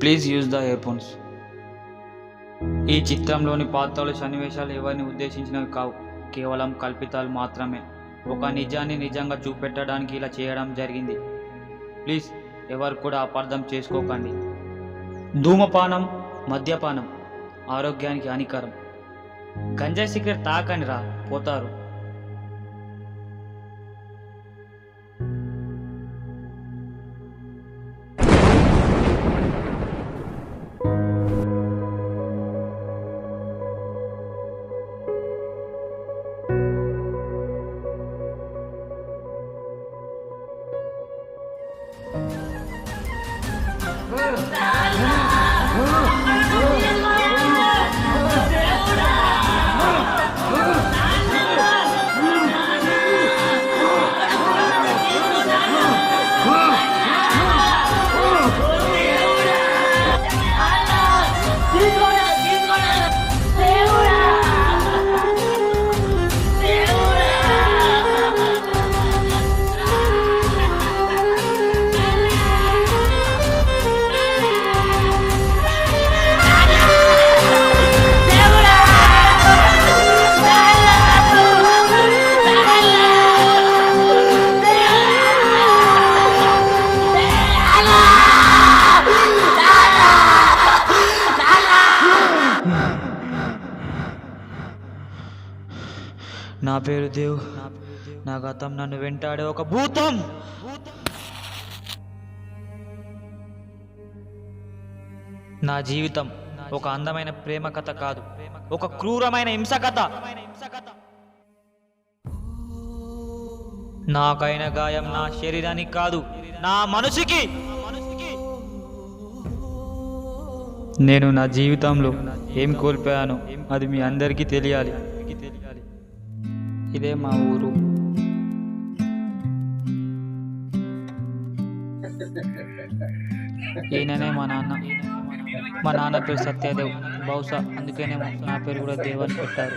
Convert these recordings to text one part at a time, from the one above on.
Please use the earphones. ఈ చిత్రంలోని పాత్రలు సన్నివేశాలు ఎవరిని ఉద్దేశించినవి కావు, కేవలం కల్పితాలు మాత్రమే. ఒక నిజాన్ని నిజంగా చూపెట్టడానికి ఇలా చేయడం జరిగింది. ప్లీజ్ ఎవరు కూడా అపార్థం చేసుకోకండి. ధూమపానం, మద్యపానం ఆరోగ్యానికి హానికరం. గంజాయి సిగరెట్ తాకండి రా, పోతారు. నా పేరు దేవ్. నా గతం నన్ను వెంటాడే ఒక భూతం. నా జీవితం ఒక అందమైన ప్రేమ కథ కాదు, ఒక క్రూరమైన హింస కథ. నాకైన గాయం నా శరీరానికి కాదు, నా మనసుకి. నేను నా జీవితంలో ఏం కోల్పోయానో అది మీ అందరికీ తెలియాలి. ఇదే మా ఊరు. ఈయననే మా నాన్న. మా నాన్న పేరు సత్యదేవ్. బహుశా అందుకేనేమో నా పేరు కూడా దేవ్ అని పెట్టారు.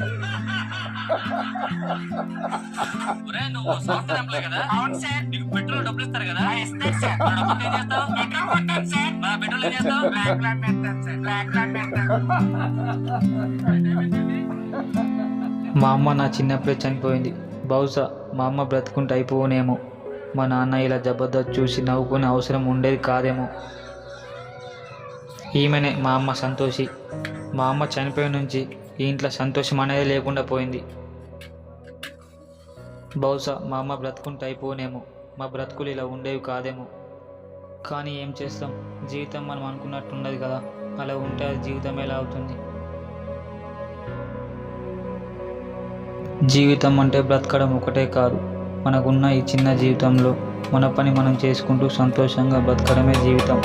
మా అమ్మ నా చిన్నప్పుడే చనిపోయింది. బహుశా మా అమ్మ బ్రతుకుంటే అయిపోనేమో. మా నాన్న ఇలా జబర్దస్త్ చూసి నవ్వుకునే అవసరం ఉండేది కాదేమో. ఈమెనే మా అమ్మ సంతోషి. మా అమ్మ చనిపోయిన నుంచి ఈ ఇంట్లో సంతోషం అనేది లేకుండా పోయింది. బహుశా మా అమ్మ బ్రతుకుంటే అయిపోనేమో. మా బ్రతుకులు ఇలా ఉండేవి కాదేమో. కానీ ఏం చేస్తాం, జీవితం మనం అనుకున్నట్టు ఉండదు కదా. అలా ఉంటే అది జీవితం ఎలా అవుతుంది? జీవితం అంటే బ్రతకడం ఒకటే కాదు. మనకున్న ఈ చిన్న జీవితంలో మన పని మనం చేసుకుంటూ సంతోషంగా బ్రతకడమే జీవితం.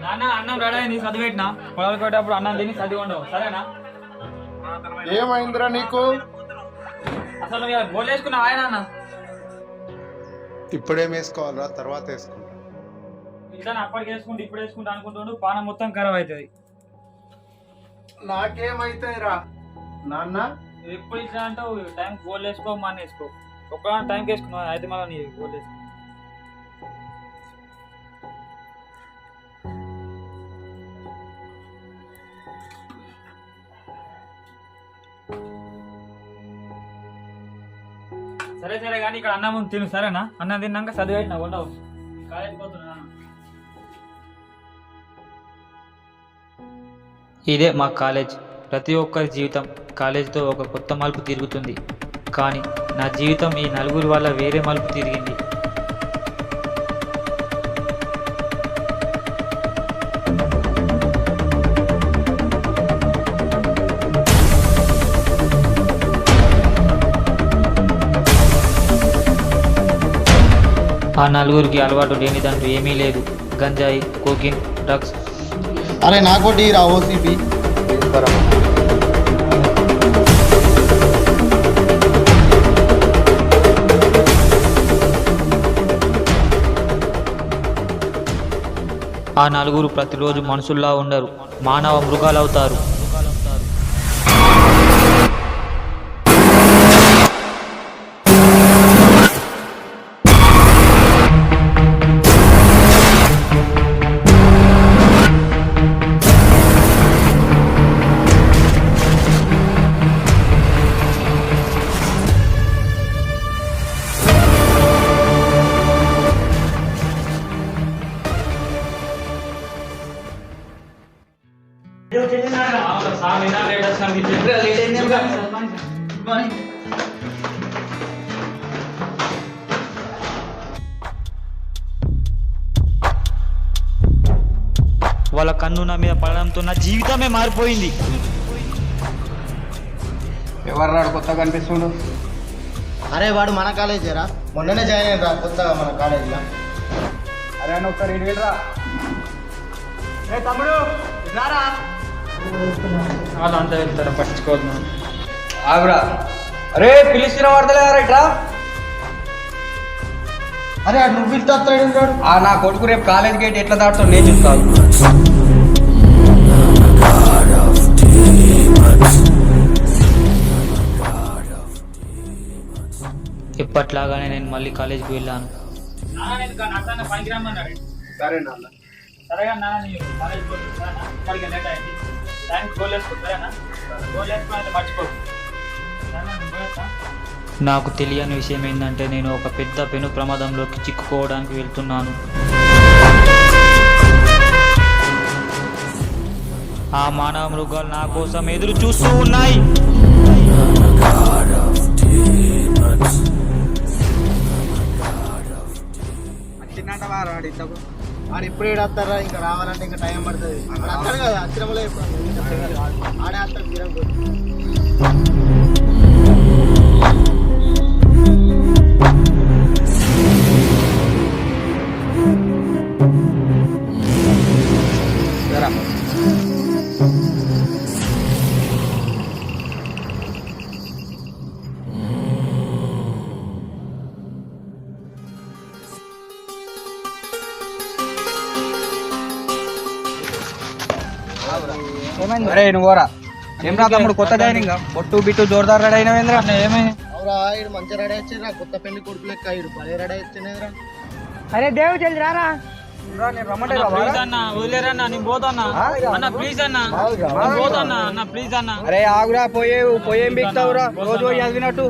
నాన్న అన్నం రెడీ అయింది, చదివేటినా పొలాలు కొట్టేటప్పుడు అన్నం తిని చదివి ఉండవు, సరేనా? ఏమైందిరా నీకు? అసలు గోల్ వేసుకున్నావా నాన్న? ఇప్పుడేం వేసుకోవాలరా, తర్వాత వేసుకుంటా. ఇట్లా అప్పటికి వేసుకుంటూ ఇప్పుడు వేసుకుంటా అనుకుంటుండు, పానం మొత్తం ఖరాబ్ అవుతుంది. నాకేమైతాయిరా నాన్న? ఎప్పుడు ఇట్లా అంటావు? టైం గోల్ వేసుకో, మన వేసుకో. ఒక టైంకి వేసుకున్నావు అయితే మళ్ళీ నీ గోల్ వేసుకో. సరే సరే కానీ ఇక్కడ అన్నం ఉంది, తిను, సరేనా? అన్నం తిన్నాక చదివేసిన ఉండవు, కాలేజీకి పోతున్నా. ఇదే మా కాలేజ్. ప్రతి ఒక్కరి జీవితం కాలేజీతో ఒక కొత్త మలుపు తిరుగుతుంది. కానీ నా జీవితం ఈ నలుగురి వల్ల వేరే మలుపు తిరిగింది. ఆ నలుగురికి అలవాటు లేనిదంటూ ఏమీ లేదు. గంజాయి, కోకిన్, డ్రగ్స్. అరే నాకోటి రా ఓసీపీ. ఆ నలుగురు ప్రతిరోజు మనుషుల్లా ఉండరు, మానవ మృగాలవుతారు. వాళ్ళ కన్ను నా మీద పడడంతో నా జీవితమే మారిపోయింది. ఎవరు రాడు కొత్తగా కనిపిస్తుండు? అరే వాడు మన కాలేజేరా, మొన్ననే జాయిన్ అయ్యారా కొత్తగా మన కాలేజీలో. అరే అని ఒకసారి ఇటు వెళ్ళరా. తమ్ముడు రారా. వాళ్ళు అంతా వెళ్తారా, పట్టించుకోవద్దు. ఆగురా. అరే పిలిచిన వాడతలేరా ఇట్రా. అరే అటు నువ్వు పిలిచి వస్తాడు. నా కొడుకు రేపు కాలేజ్ గేట్ ఎట్లా దాటుతాడు నేను చూస్తాను. ఎప్పట్లాగానే నేను మళ్ళీ కాలేజీకి వెళ్ళాను. సరే నాన్న. నాకు తెలియని విషయం ఏంటంటే నేను ఒక పెద్ద పెను ప్రమాదంలోకి చిక్కుకోవడానికి వెళ్తున్నాను. ఆ మానవ మృగాలు నా కోసం ఎదురు చూస్తూ ఉన్నాయి. వాడు ఎప్పుడు ఏడొస్తారా, ఇంకా రావాలంటే ఇంకా టైం పడుతుంది. అక్కడ కదా అక్షరంలో ఆడే వస్తాడు తీరం. అరే నువ్వురా. ఏం రా తమ్ముడు కొత్త జాయినింగ్ బొట్టు బిట్టు జోర్దార్ రెడీ అయినవేంద్రా? ఏమైంది? అవురా ఇడు మంచిగా రెడీ వచ్చారా, కొత్త పెళ్లి కొడుకు లెక్క ఇడు భలే రెడీ వచ్చేనేదిరా. అరే దేవు జల్ది రారా. అరే ఆగురా, పోయేం బిగుతావురా రోజు చదివినట్టు.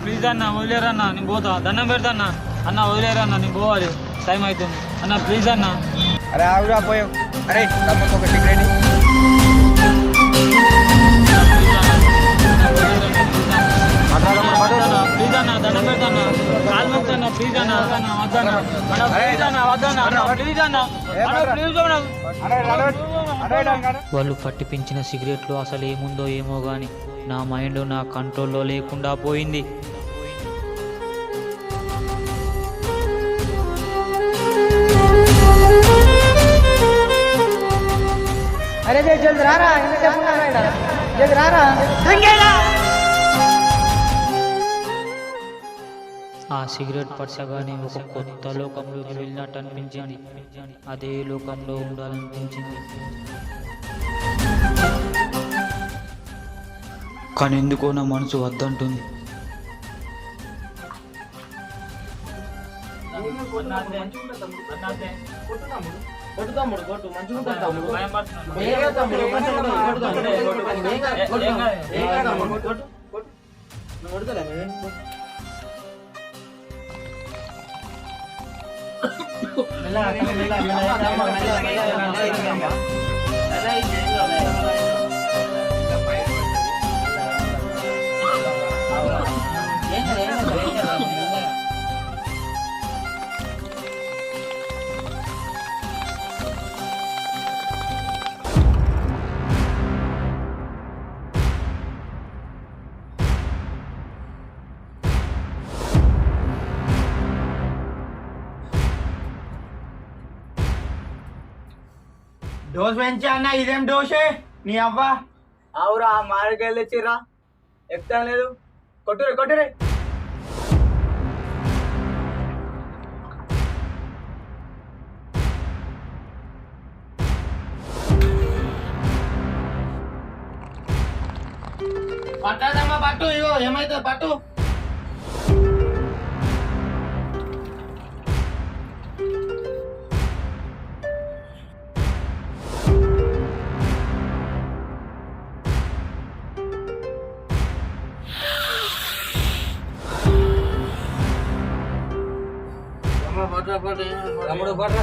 ప్లీజ్ అన్న వదిలేరన్నా, నేను పోతా. దండం పెడతా అన్న, వదిలేరన్నా, నేను పోవాలి, టైం అవుతుంది అన్న, ప్లీజ్ అన్న. అరే ఆగురా పోయావు. అరే తమ్ముడు ఒక టికెట్ ప్లీజ్ అన్న, దండం పెడతాను, కాలు మొక్కుతాను, ప్లీజ్ అన్న, వద్దన్న, ప్లీజ్ అన్న, వద్దన్న, ప్లీజ్ అన్న, ప్లీజ్. వాళ్ళు పట్టిపించిన సిగరెట్లు అసలు ఏముందో ఏమో గాని నా మైండ్ నా కంట్రోల్లో లేకుండా పోయింది. అరే జల్ది రారా. జల్ది రారా. ఆ సిగరెట్ పడ్చగానే ఒక కొత్త లోకంలోకి వెళ్ళినట్టు అనిపించింది. అదే లోకంలో ఉండాలనిపించింది. కానీ ఎందుకో నా మనసు వద్దంటుంది. డోస్ పెంచా అన్న. ఇదేం డోసే నీ అవ్వ? అవురా మామిడికాయలు తెచ్చిర్రా, ఎక్కుతాం లేదు. కొట్టురే కొట్టురే. పట్టాదమ్మా పట్టు, ఇగో ఏమైతే పట్టు. తమ్ముడు పట్రా.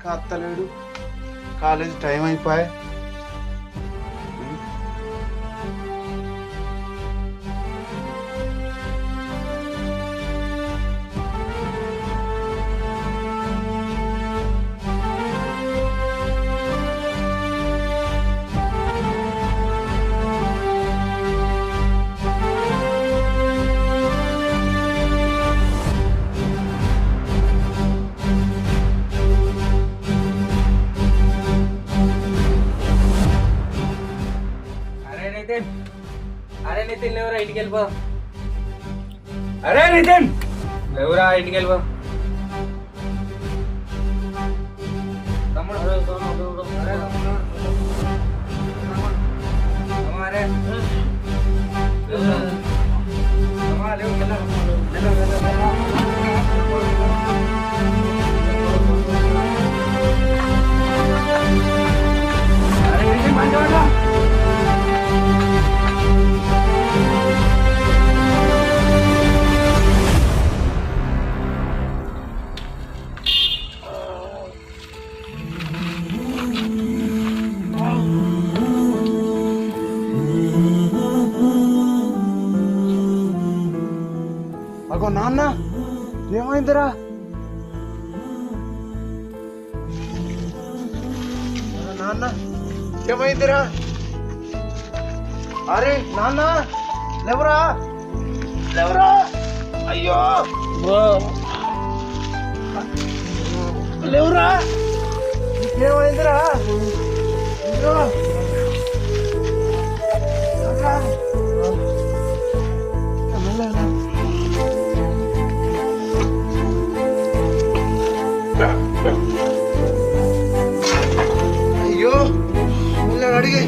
ఇంకా అత్తలేడు, కాలేజ్ టైం అయిపోయా. అరే నితిన్ లేవురా, ఇంటికి వెళ్ళిపో. అరే నితిన్ లేవురా, ఇంటికి వెళ్ళిపో. తమ్ముడు అరే అగో నాన్న, ఏమైందిరా? నాన్న ఏమైందిరా? అరే నాన్న లేవరా, లేవరా, అయ్యో లేవురా, ఏమైందిరా? అయ్యో అయ్యో అడిగి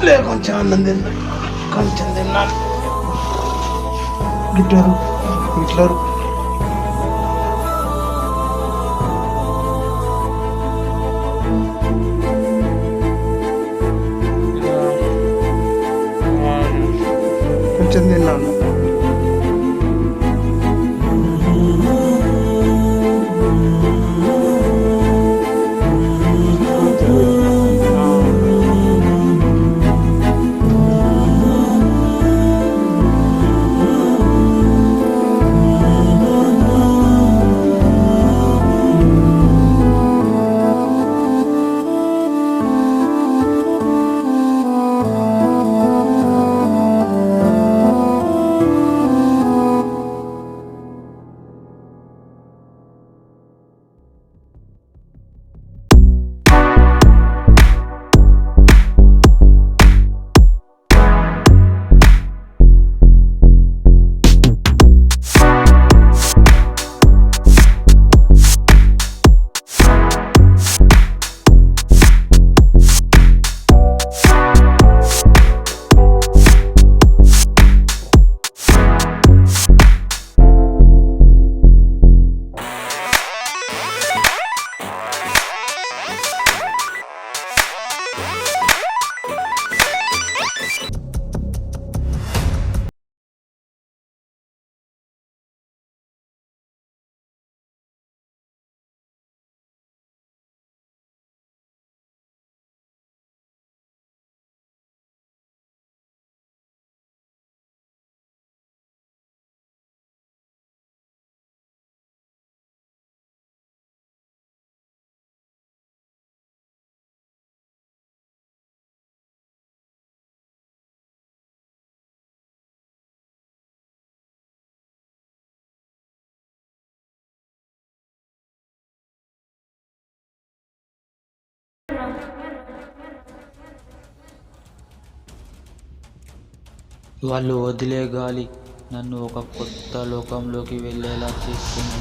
లే, కొంచెం అన్నం తిన్నా, కొంచెం తిన్నాను. గిట్టారు ఇట్లరు కొంచెం తిన్నాను. వాళ్ళు వదిలే గాలి నన్ను ఒక కొత్త లోకంలోకి వెళ్ళేలా చేస్తుంది.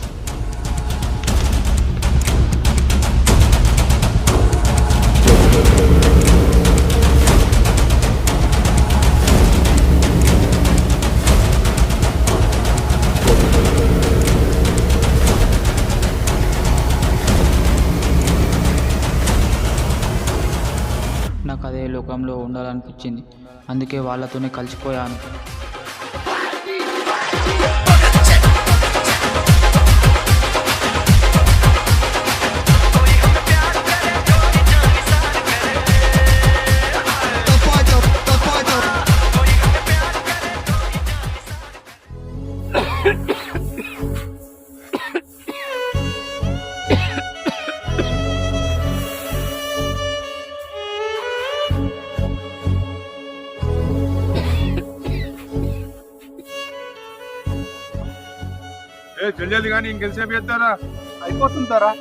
నాకు అదే లోకంలో ఉండాలనిపించింది. అందుకే వాళ్ళతోనే కలిసిపోయాను. జల్ది కానీ ఇంకెంతసేపు చేస్తారా? అయిపోతుంటారా?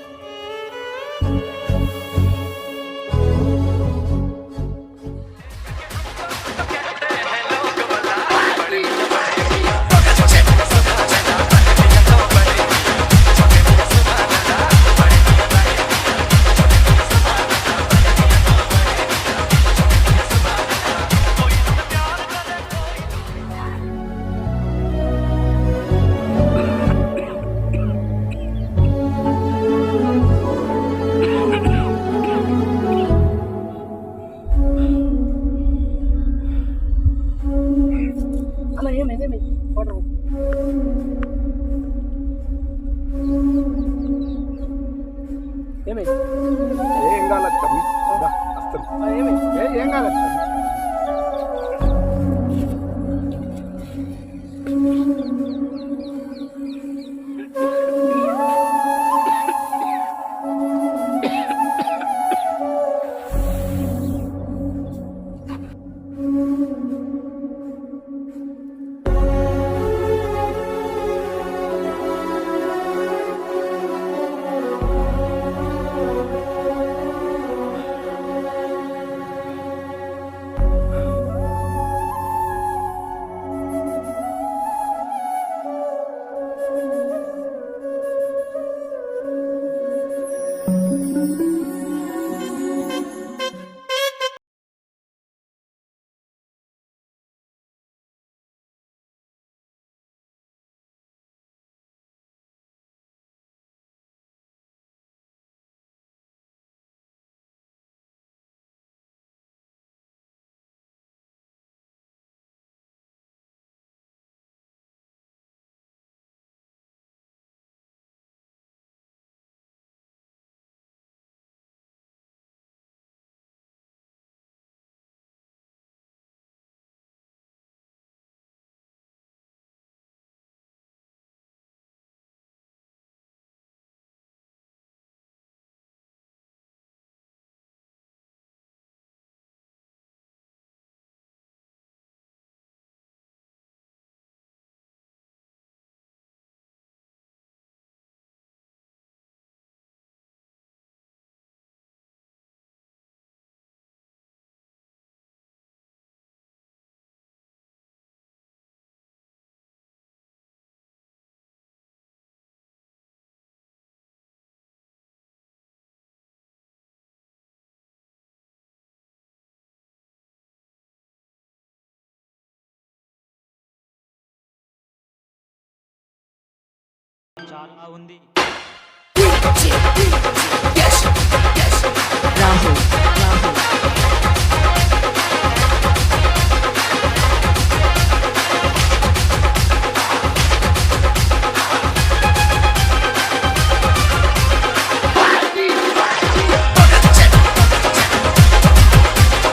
అలా ఏమైంది వాటర్ ఏమైంది? ఏం కాలేదు ఏం కాలేదు. చాలా ఉంది.